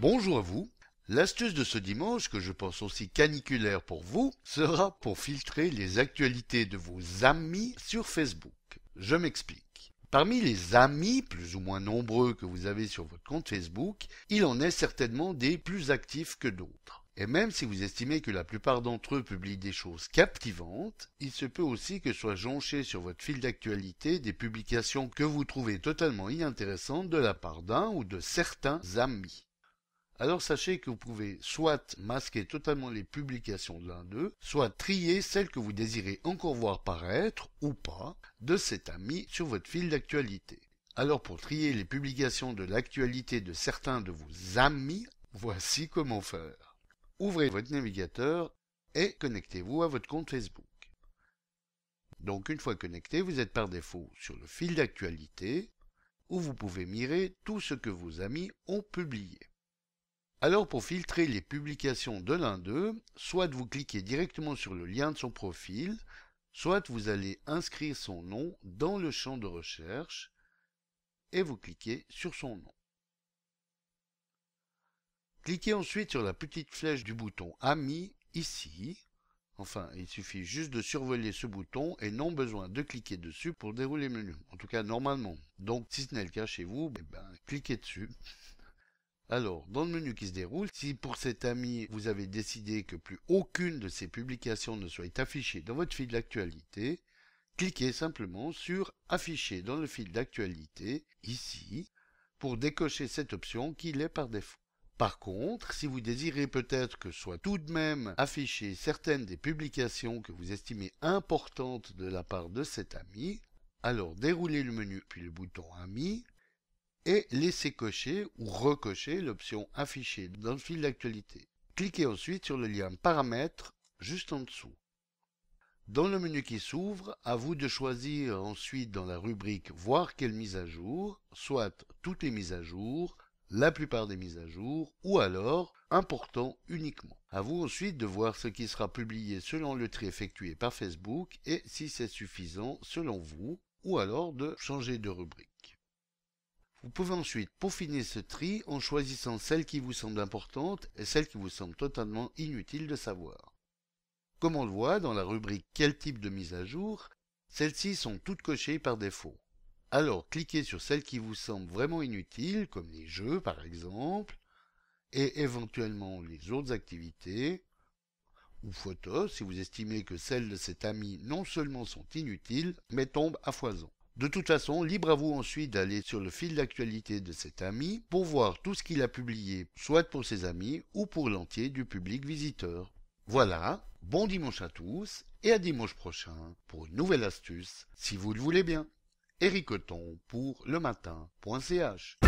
Bonjour à vous. L'astuce de ce dimanche, que je pense aussi caniculaire pour vous, sera pour filtrer les actualités de vos amis sur Facebook. Je m'explique. Parmi les amis plus ou moins nombreux que vous avez sur votre compte Facebook, il en est certainement des plus actifs que d'autres. Et même si vous estimez que la plupart d'entre eux publient des choses captivantes, il se peut aussi que soient jonchées sur votre fil d'actualité des publications que vous trouvez totalement inintéressantes de la part d'un ou de certains amis. Alors sachez que vous pouvez soit masquer totalement les publications de l'un d'eux, soit trier celles que vous désirez encore voir paraître, ou pas, de cet ami sur votre fil d'actualité. Alors pour trier les publications de l'actualité de certains de vos amis, voici comment faire. Ouvrez votre navigateur et connectez-vous à votre compte Facebook. Donc une fois connecté, vous êtes par défaut sur le fil d'actualité, où vous pouvez mirer tout ce que vos amis ont publié. Alors pour filtrer les publications de l'un d'eux, soit vous cliquez directement sur le lien de son profil, soit vous allez inscrire son nom dans le champ de recherche et vous cliquez sur son nom. Cliquez ensuite sur la petite flèche du bouton Amis ici. Enfin, il suffit juste de survoler ce bouton et non besoin de cliquer dessus pour dérouler le menu. En tout cas, normalement. Donc, si ce n'est le cas chez vous, cliquez dessus. Alors, dans le menu qui se déroule, si pour cet ami vous avez décidé que plus aucune de ces publications ne soit affichée dans votre fil d'actualité, cliquez simplement sur Afficher dans le fil d'actualité, ici, pour décocher cette option qui l'est par défaut. Par contre, si vous désirez peut-être que soient tout de même affichées certaines des publications que vous estimez importantes de la part de cet ami, alors déroulez le menu puis le bouton Amis, et laissez cocher ou recocher l'option Afficher dans le fil d'actualité. Cliquez ensuite sur le lien Paramètres juste en dessous. Dans le menu qui s'ouvre, à vous de choisir ensuite dans la rubrique Voir quelles mises à jour, soit toutes les mises à jour, la plupart des mises à jour, ou alors Important uniquement. À vous ensuite de voir ce qui sera publié selon le tri effectué par Facebook et si c'est suffisant selon vous, ou alors de changer de rubrique. Vous pouvez ensuite peaufiner ce tri en choisissant celles qui vous semblent importantes et celles qui vous semblent totalement inutiles de savoir. Comme on le voit dans la rubrique Quel type de mise à jour, celles-ci sont toutes cochées par défaut. Alors cliquez sur celles qui vous semblent vraiment inutiles, comme les jeux par exemple, et éventuellement les autres activités, ou photos si vous estimez que celles de cet ami non seulement sont inutiles, mais tombent à foison. De toute façon, libre à vous ensuite d'aller sur le fil d'actualité de cet ami pour voir tout ce qu'il a publié, soit pour ses amis ou pour l'entier du public visiteur. Voilà, bon dimanche à tous et à dimanche prochain pour une nouvelle astuce, si vous le voulez bien. Éric Othon pour lematin.ch.